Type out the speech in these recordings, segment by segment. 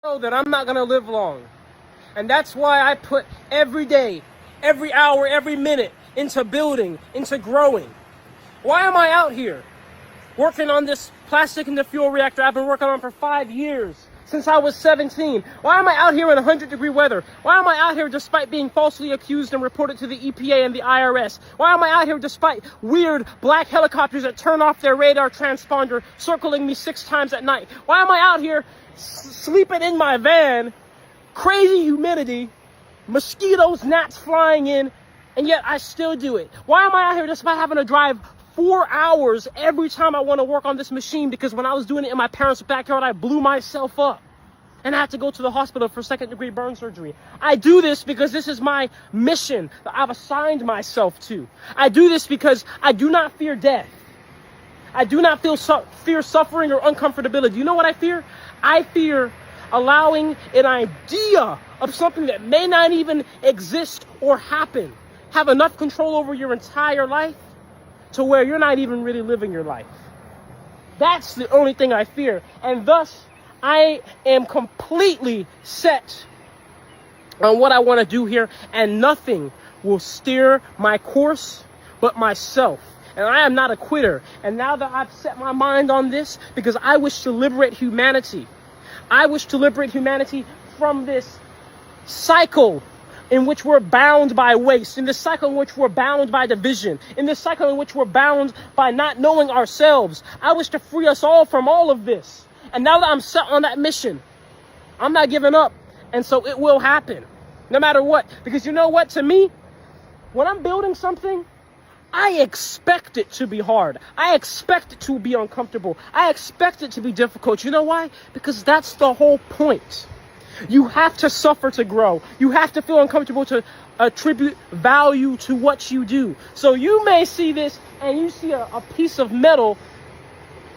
know that I'm not going to live long. And that's why I put every day, every hour, every minute into building, into growing. Why am I out here working on this plastic into fuel reactor I've been working on for 5 years, since I was 17? Why am I out here in 100-degree weather? Why am I out here despite being falsely accused and reported to the EPA and the IRS? Why am I out here despite weird black helicopters that turn off their radar transponder circling me 6 times at night? Why am I out here sleeping in my van, crazy humidity, mosquitoes, gnats flying in, and yet I still do it? Why am I out here despite having to drive 4 hours every time I want to work on this machine? Because when I was doing it in my parents' backyard, I blew myself up and I had to go to the hospital for 2nd-degree burn surgery. I do this because this is my mission that I've assigned myself to. I do this because I do not fear death. I do not fear suffering or uncomfortability. You know what I fear? I fear allowing an idea of something that may not even exist or happen have enough control over your entire life to where you're not even really living your life. That's the only thing I fear. And thus, I am completely set on what I want to do here, and nothing will steer my course but myself. And I am not a quitter. And now that I've set my mind on this, because I wish to liberate humanity, I wish to liberate humanity from this cycle in which we're bound by waste, in this cycle in which we're bound by division, in this cycle in which we're bound by not knowing ourselves. I wish to free us all from all of this. And now that I'm set on that mission, I'm not giving up. And so it will happen, no matter what. Because you know what? To me, when I'm building something, I expect it to be hard. I expect it to be uncomfortable. I expect it to be difficult. You know why? Because that's the whole point. You have to suffer to grow. You have to feel uncomfortable to attribute value to what you do. So you may see this and you see a piece of metal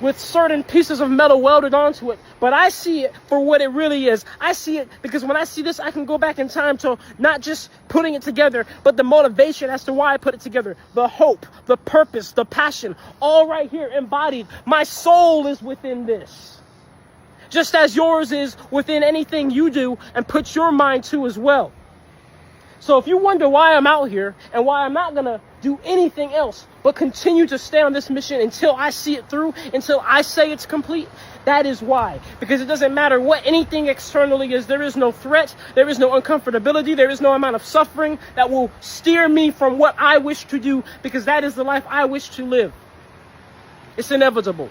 with certain pieces of metal welded onto it, but I see it for what it really is. I see it because when I see this, I can go back in time to not just putting it together, but the motivation as to why I put it together, the hope, the purpose, the passion, all right here embodied. My soul is within this, just as yours is within anything you do and put your mind to as well. So if you wonder why I'm out here and why I'm not gonna do anything else but continue to stay on this mission until I see it through, until I say it's complete, that is why. Because it doesn't matter what anything externally is. There is no threat, there is no uncomfortability, there is no amount of suffering that will steer me from what I wish to do, because that is the life I wish to live. It's inevitable.